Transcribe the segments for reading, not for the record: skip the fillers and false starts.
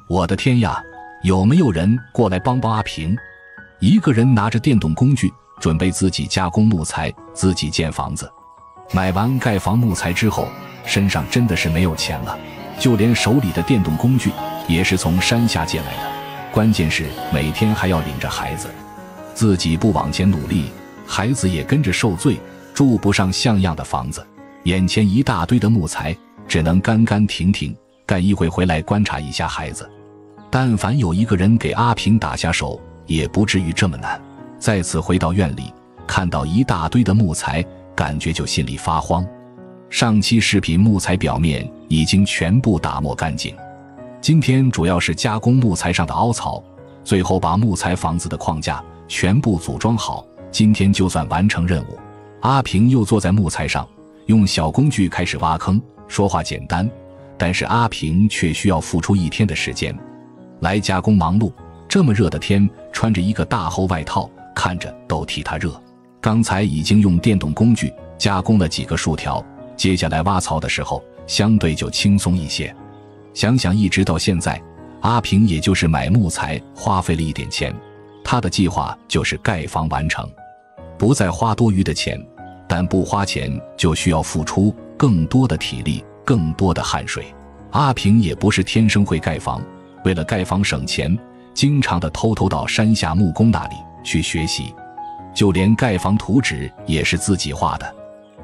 我的天呀，有没有人过来帮帮阿平？一个人拿着电动工具，准备自己加工木材，自己建房子。买完盖房木材之后，身上真的是没有钱了，就连手里的电动工具也是从山下借来的。关键是每天还要领着孩子，自己不往前努力，孩子也跟着受罪，住不上像样的房子。眼前一大堆的木材，只能干干停停，干一会回来观察一下孩子。但凡有一个人给阿平打下手，也不至于这么难。再次回到院里，看到一大堆的木材，感觉就心里发慌。上期视频木材表面已经全部打磨干净，今天主要是加工木材上的凹槽，最后把木材房子的框架全部组装好，今天就算完成任务。阿平又坐在木材上，用小工具开始挖坑。说话简单，但是阿平却需要付出一天的时间来加工忙碌。这么热的天，穿着一个大厚外套，看着都替他热。刚才已经用电动工具加工了几个竖条，接下来挖槽的时候相对就轻松一些。想想一直到现在，阿平也就是买木材花费了一点钱，他的计划就是盖房完成，不再花多余的钱，但不花钱就需要付出更多的体力，更多的汗水。阿平也不是天生会盖房，为了盖房省钱，经常的偷偷到山下木工那里去学习，就连盖房图纸也是自己画的。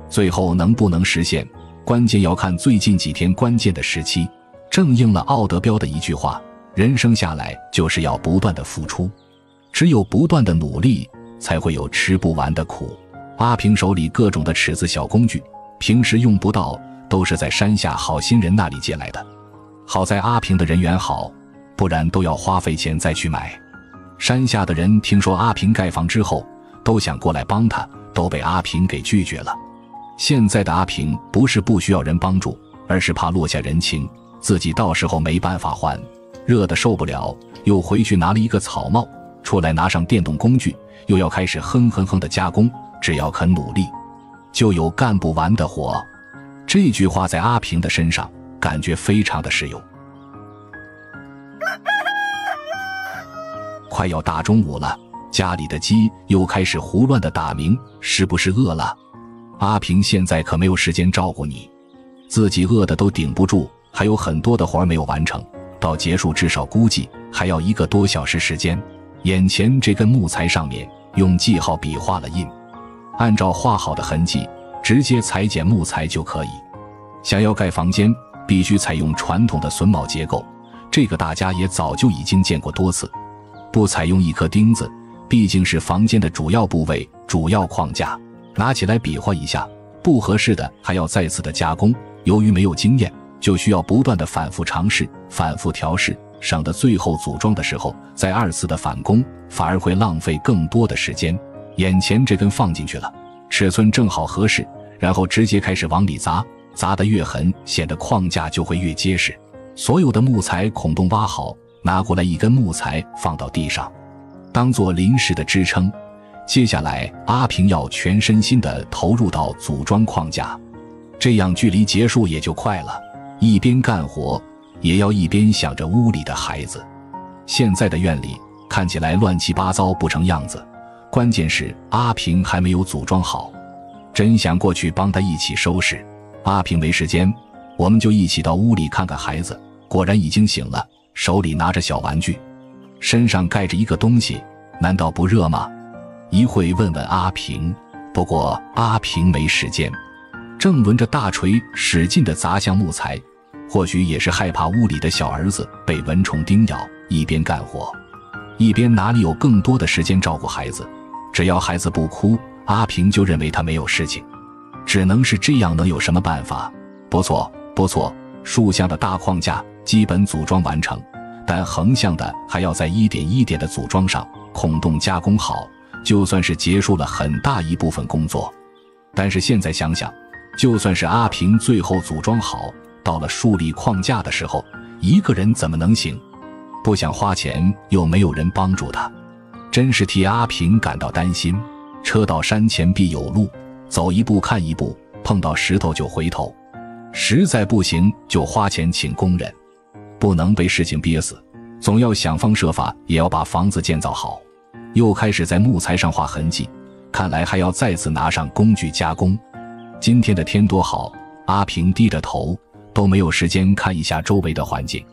最后能不能实现，关键要看最近几天关键的时期。正应了奥德彪的一句话，人生下来就是要不断的付出，只有不断的努力，才会有吃不完的苦。阿平手里各种的尺子小工具，平时用不到，都是在山下好心人那里借来的。好在阿平的人缘好，不然都要花费钱再去买。山下的人听说阿平盖房之后，都想过来帮他，都被阿平给拒绝了。现在的阿平不是不需要人帮助，而是怕落下人情，自己到时候没办法还，热得受不了，又回去拿了一个草帽，出来拿上电动工具，又要开始哼哼哼的加工。只要肯努力，就有干不完的活。这句话在阿平的身上感觉非常的实用。快要大中午了，家里的鸡又开始胡乱的打鸣，是不是饿了？阿平现在可没有时间照顾你，自己饿的都顶不住，还有很多的活没有完成，到结束至少估计还要1个多小时时间。眼前这根木材上面用记号笔画了印，按照画好的痕迹直接裁剪木材就可以。想要盖房间，必须采用传统的榫卯结构，这个大家也早就已经见过多次。不采用一颗钉子，毕竟是房间的主要部位，主要框架，拿起来比划一下，不合适的还要再次的加工。由于没有经验，就需要不断的反复尝试，反复调试，省得最后组装的时候再2次的返工，反而会浪费更多的时间。眼前这根放进去了，尺寸正好合适，然后直接开始往里砸，砸得越狠，显得框架就会越结实。所有的木材孔洞挖好，拿过来一根木材放到地上，当做临时的支撑。接下来阿平要全身心地投入到组装框架，这样距离结束也就快了。一边干活，也要一边想着屋里的孩子。现在的院里看起来乱七八糟不成样子，关键是阿平还没有组装好，真想过去帮他一起收拾。阿平没时间，我们就一起到屋里看看孩子。果然已经醒了，手里拿着小玩具，身上盖着一个东西，难道不热吗？一会问问阿平，不过阿平没时间，正抡着大锤使劲地砸向木材，或许也是害怕屋里的小儿子被蚊虫叮咬，一边干活一边哪里有更多的时间照顾孩子。只要孩子不哭，阿平就认为他没有事情，只能是这样，能有什么办法？不错不错，竖向的大框架基本组装完成，但横向的还要在一点一点的组装上，孔洞加工好，就算是结束了很大一部分工作。但是现在想想，就算是阿平最后组装好，到了树立框架的时候，一个人怎么能行？不想花钱，又没有人帮助他，真是替阿平感到担心。车到山前必有路，走一步看一步，碰到石头就回头，实在不行就花钱请工人，不能被事情憋死。总要想方设法也要把房子建造好。又开始在木材上画痕迹，看来还要再次拿上工具加工。今天的天多好，阿平低着头，都没有时间看一下周围的环境。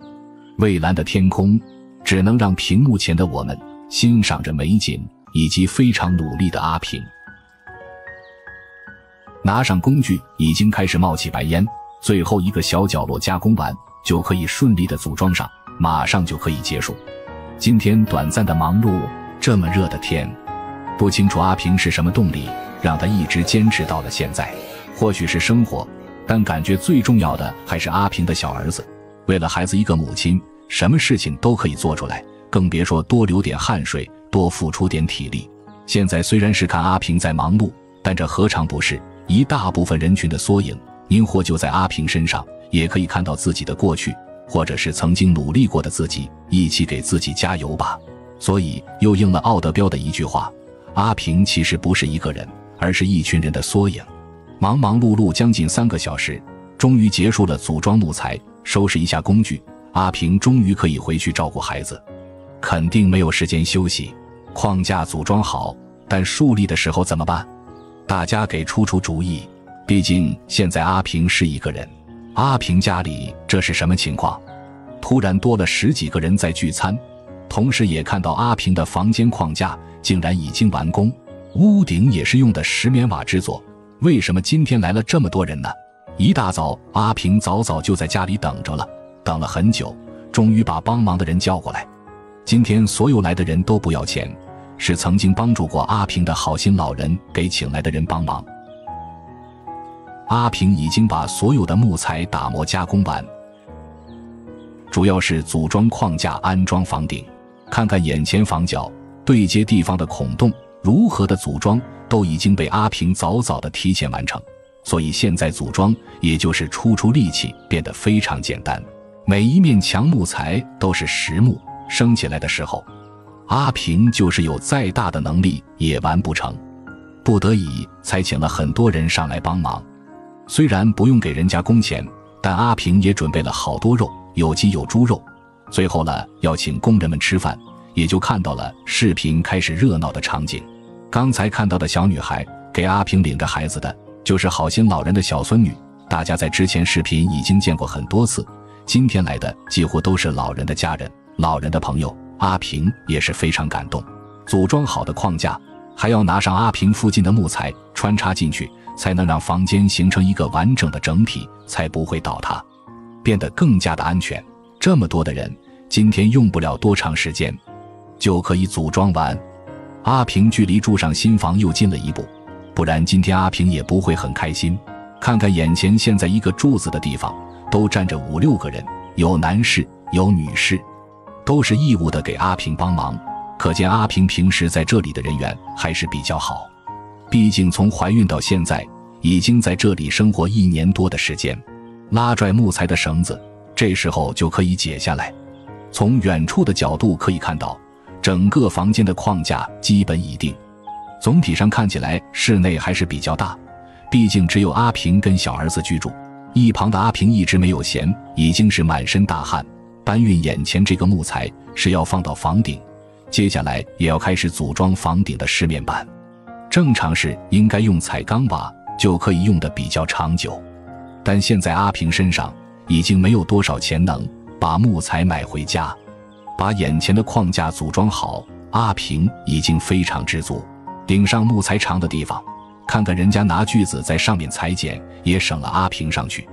蔚蓝的天空，只能让屏幕前的我们欣赏着美景，以及非常努力的阿平。拿上工具，已经开始冒起白烟，最后一个小角落加工完，就可以顺利的组装上，马上就可以结束。今天短暂的忙碌，这么热的天，不清楚阿平是什么动力，让他一直坚持到了现在。或许是生活，但感觉最重要的还是阿平的小儿子。为了孩子一个母亲，什么事情都可以做出来，更别说多流点汗水，多付出点体力。现在虽然是看阿平在忙碌，但这何尝不是一大部分人群的缩影？您或就在阿平身上，也可以看到自己的过去，或者是曾经努力过的自己，一起给自己加油吧。所以又应了奥德彪的一句话，阿平其实不是一个人，而是一群人的缩影。忙忙碌碌将近3个小时，终于结束了组装木材，收拾一下工具，阿平终于可以回去照顾孩子。肯定没有时间休息，框架组装好，但竖立的时候怎么办？大家给出主意。毕竟现在阿平是一个人，阿平家里这是什么情况？突然多了10几个人在聚餐，同时也看到阿平的房间框架竟然已经完工，屋顶也是用的石棉瓦制作。为什么今天来了这么多人呢？一大早，阿平早就在家里等着了，等了很久，终于把帮忙的人叫过来。今天所有来的人都不要钱，是曾经帮助过阿平的好心老人给请来的人帮忙。阿平已经把所有的木材打磨加工完，主要是组装框架、安装房顶。看看眼前房角对接地方的孔洞，如何的组装都已经被阿平早的提前完成，所以现在组装也就是出力气，变得非常简单。每一面墙木材都是实木，升起来的时候，阿平就是有再大的能力也完不成，不得已才请了很多人上来帮忙。虽然不用给人家工钱，但阿平也准备了好多肉，有鸡有猪肉。最后了要请工人们吃饭，也就看到了视频开始热闹的场景。刚才看到的小女孩给阿平领着孩子的，就是好心老人的小孙女。大家在之前视频已经见过很多次，今天来的几乎都是老人的家人、老人的朋友。阿平也是非常感动。组装好的框架还要拿上阿平附近的木材穿插进去，才能让房间形成一个完整的整体，才不会倒塌，变得更加的安全。这么多的人，今天用不了多长时间就可以组装完。阿平距离住上新房又近了一步，不然今天阿平也不会很开心。看看眼前现在一个柱子的地方都站着5、6个人，有男士有女士，都是义务的给阿平帮忙，可见阿平平时在这里的人缘还是比较好。毕竟从怀孕到现在已经在这里生活1年多的时间，拉拽木材的绳子这时候就可以解下来。从远处的角度可以看到，整个房间的框架基本已定。总体上看起来室内还是比较大，毕竟只有阿平跟小儿子居住。一旁的阿平一直没有闲，已经是满身大汗，搬运眼前这个木材是要放到房顶，接下来也要开始组装房顶的石棉板。正常是应该用彩钢瓦就可以用得比较长久，但现在阿平身上已经没有多少钱能把木材买回家。把眼前的框架组装好，阿平已经非常知足。顶上木材长的地方，看看人家拿锯子在上面裁剪，也省了阿平上去。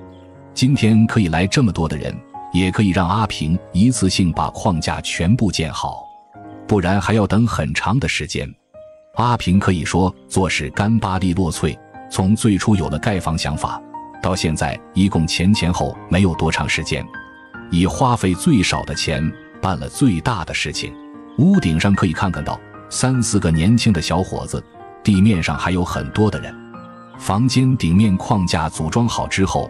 今天可以来这么多的人，也可以让阿平一次性把框架全部建好，不然还要等很长的时间。阿平可以说做事干巴利落脆，从最初有了盖房想法，到现在一共前后没有多长时间，以花费最少的钱办了最大的事情。屋顶上可以看到3、4个年轻的小伙子，地面上还有很多的人。房间顶面框架组装好之后，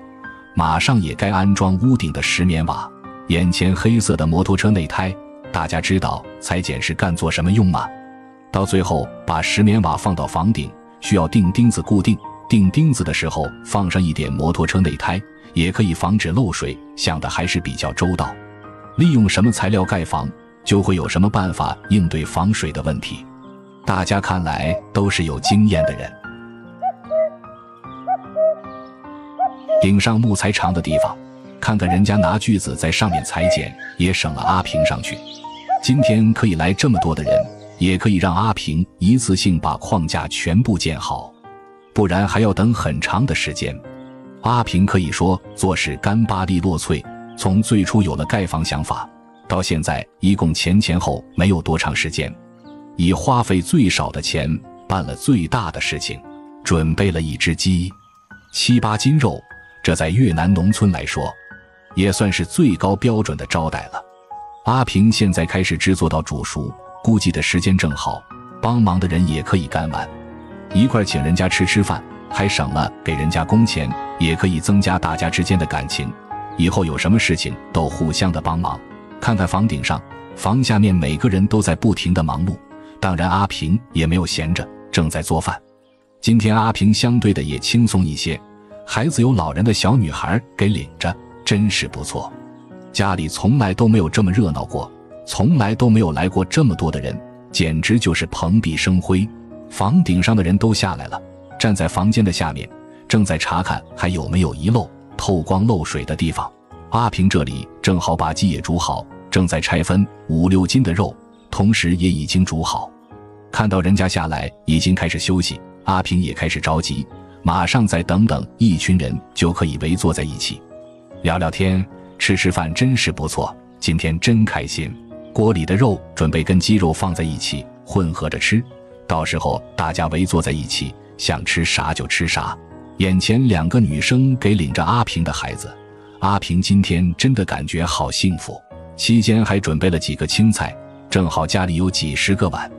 马上也该安装屋顶的石棉瓦。眼前黑色的摩托车内胎，大家知道裁剪是干做什么用吗？到最后把石棉瓦放到房顶，需要钉钉子固定，钉钉子的时候放上一点摩托车内胎，也可以防止漏水，想的还是比较周到。利用什么材料盖房，就会有什么办法应对防水的问题。大家看来都是有经验的人。顶上木材长的地方，看看人家拿锯子在上面裁剪，也省了阿平上去。今天可以来这么多的人，也可以让阿平一次性把框架全部建好，不然还要等很长的时间。阿平可以说做事干巴利落脆，从最初有了盖房想法，到现在一共前后没有多长时间，以花费最少的钱办了最大的事情，准备了一只鸡，7、8斤肉，这在越南农村来说也算是最高标准的招待了。阿平现在开始制作到煮熟，估计的时间正好，帮忙的人也可以干完，一块请人家吃饭，还省了给人家工钱，也可以增加大家之间的感情，以后有什么事情都互相的帮忙。看看房顶上、房下面每个人都在不停的忙碌，当然阿平也没有闲着，正在做饭。今天阿平相对的也轻松一些，孩子有老人的小女孩给领着，真是不错。家里从来都没有这么热闹过，从来都没有来过这么多的人，简直就是蓬荜生辉。房顶上的人都下来了，站在房间的下面，正在查看还有没有遗漏、透光漏水的地方。阿平这里正好把鸡也煮好，正在拆分5、6斤的肉，同时也已经煮好。看到人家下来已经开始休息，阿平也开始着急，马上再等等，一群人就可以围坐在一起聊聊天，吃饭，真是不错，今天真开心。锅里的肉准备跟鸡肉放在一起混合着吃，到时候大家围坐在一起，想吃啥就吃啥。眼前2个女生给领着阿平的孩子，阿平今天真的感觉好幸福。期间还准备了几个青菜，正好家里有几10个碗。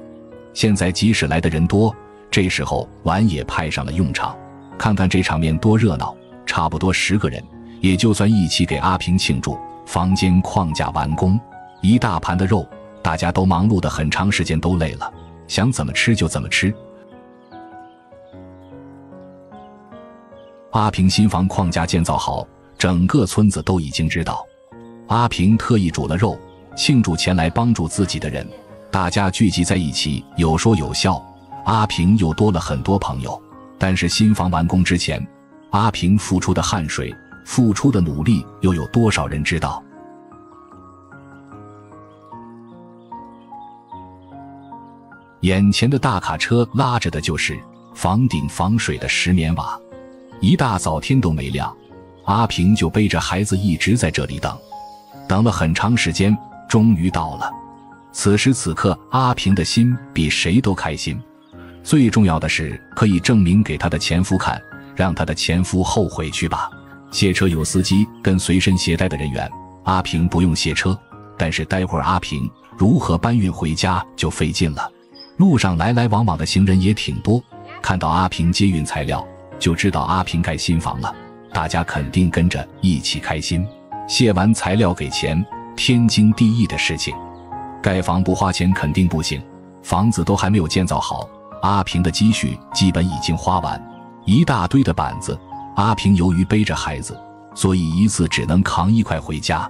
现在即使来的人多，这时候碗也派上了用场。看看这场面多热闹，差不多10个人，也就算一起给阿平庆祝。房间框架完工，一大盘的肉，大家都忙碌的很长时间，都累了，想怎么吃就怎么吃。阿平新房框架建造好，整个村子都已经知道。阿平特意煮了肉，庆祝前来帮助自己的人，大家聚集在一起，有说有笑。阿平又多了很多朋友。但是新房完工之前，阿平付出的汗水、付出的努力又有多少人知道？眼前的大卡车拉着的就是房顶防水的石棉瓦。一大早天都没亮，阿平就背着孩子一直在这里等了很长时间，终于到了。此时此刻，阿平的心比谁都开心。最重要的是可以证明给他的前夫看，让他的前夫后悔去吧。卸车有司机跟随身携带的人员，阿平不用卸车，但是待会儿阿平如何搬运回家就费劲了。路上来来往往的行人也挺多，看到阿平接运材料，就知道阿平盖新房了，大家肯定跟着一起开心。卸完材料给钱，天经地义的事情。盖房不花钱肯定不行，房子都还没有建造好，阿平的积蓄基本已经花完，一大堆的板子。阿平由于背着孩子，所以一次只能扛1块回家。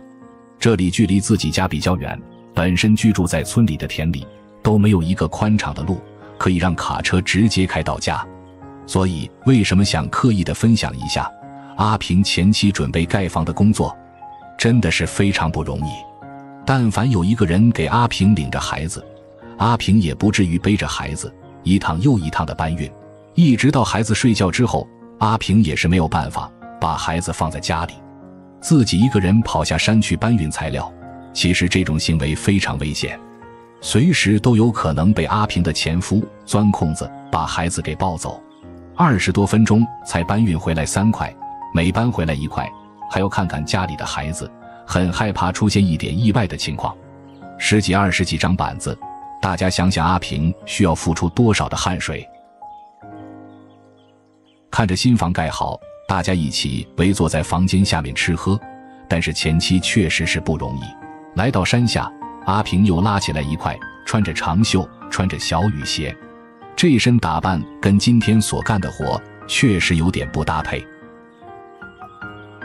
这里距离自己家比较远，本身居住在村里的田里，都没有一个宽敞的路可以让卡车直接开到家。所以为什么想刻意地分享一下阿平前期准备盖房的工作，真的是非常不容易。但凡有一个人给阿平领着孩子，阿平也不至于背着孩子一趟又一趟的搬运，一直到孩子睡觉之后，阿平也是没有办法把孩子放在家里，自己一个人跑下山去搬运材料。其实这种行为非常危险，随时都有可能被阿平的前夫钻空子把孩子给抱走。20多分钟才搬运回来3块，每搬回来1块，还要看看家里的孩子，很害怕出现一点意外的情况。10几20几张板子，大家想想阿平需要付出多少的汗水。看着新房盖好，大家一起围坐在房间下面吃喝，但是前期确实是不容易。来到山下，阿平又拉起来1块，穿着长袖，穿着小雨鞋，这身打扮跟今天所干的活确实有点不搭配。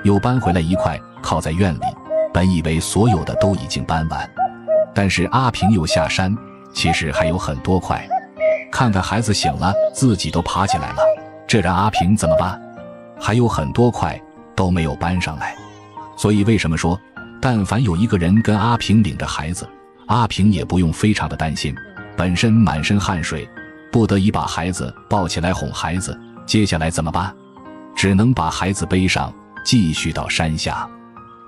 又搬回来1块，靠在院里，本以为所有的都已经搬完，但是阿平又下山，其实还有很多块。看看孩子醒了，自己都爬起来了，这让阿平怎么办？还有很多块都没有搬上来。所以为什么说，但凡有一个人跟阿平领着孩子，阿平也不用非常的担心，本身满身汗水，不得已把孩子抱起来哄孩子，接下来怎么办？只能把孩子背上，继续到山下，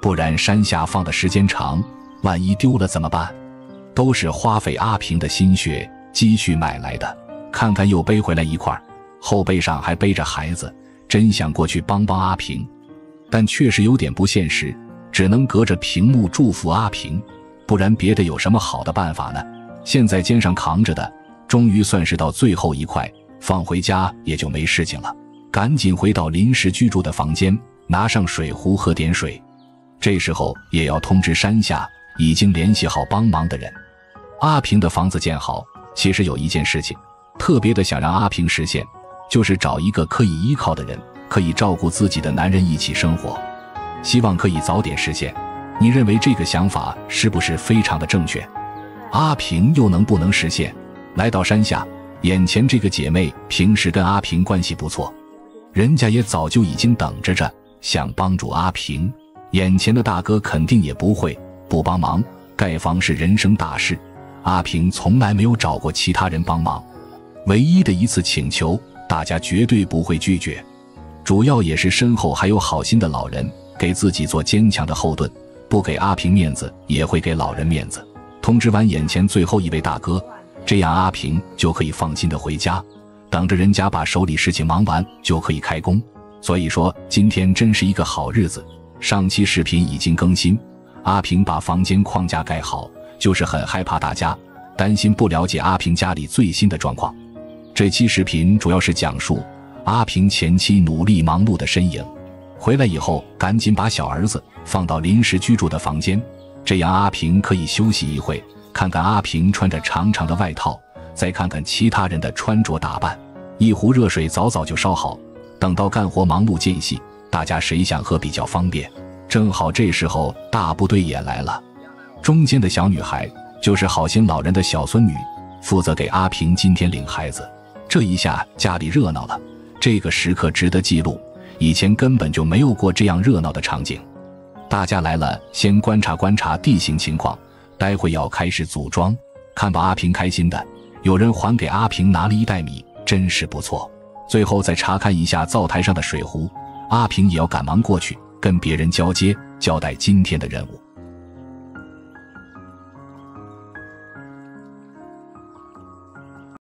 不然山下放的时间长，万一丢了怎么办？都是花费阿平的心血积蓄买来的，看看又背回来一块，后背上还背着孩子，真想过去帮帮阿平，但确实有点不现实，只能隔着屏幕祝福阿平，不然别的有什么好的办法呢？现在肩上扛着的，终于算是到最后一块，放回家也就没事情了。赶紧回到临时居住的房间，拿上水壶喝点水。这时候也要通知山下已经联系好帮忙的人。阿平的房子建好，其实有一件事情特别的想让阿平实现，就是找一个可以依靠的人，可以照顾自己的男人一起生活，希望可以早点实现。你认为这个想法是不是非常的正确？阿平又能不能实现？来到山下，眼前这个姐妹平时跟阿平关系不错，人家也早就已经等着想帮助阿平，眼前的大哥肯定也不会不帮忙。盖房是人生大事，阿平从来没有找过其他人帮忙，唯一的一次请求，大家绝对不会拒绝。主要也是身后还有好心的老人，给自己做坚强的后盾，不给阿平面子，也会给老人面子。通知完眼前最后一位大哥，这样阿平就可以放心的回家，等着人家把手里事情忙完，就可以开工。所以说今天真是一个好日子。上期视频已经更新，阿平把房间框架盖好，就是很害怕大家担心不了解阿平家里最新的状况。这期视频主要是讲述阿平前期努力忙碌的身影，回来以后赶紧把小儿子放到临时居住的房间，这样阿平可以休息一会，看看阿平穿着长长的外套，再看看其他人的穿着打扮。一壶热水早早就烧好，等到干活忙碌间隙，大家谁想喝比较方便。正好这时候大部队也来了，中间的小女孩就是好心老人的小孙女，负责给阿平今天领孩子。这一下家里热闹了，这个时刻值得记录，以前根本就没有过这样热闹的场景。大家来了，先观察观察地形情况，待会要开始组装。看把阿平开心的，有人还给阿平拿了一袋米，真是不错。最后再查看一下灶台上的水壶，阿平也要赶忙过去跟别人交接，交代今天的任务。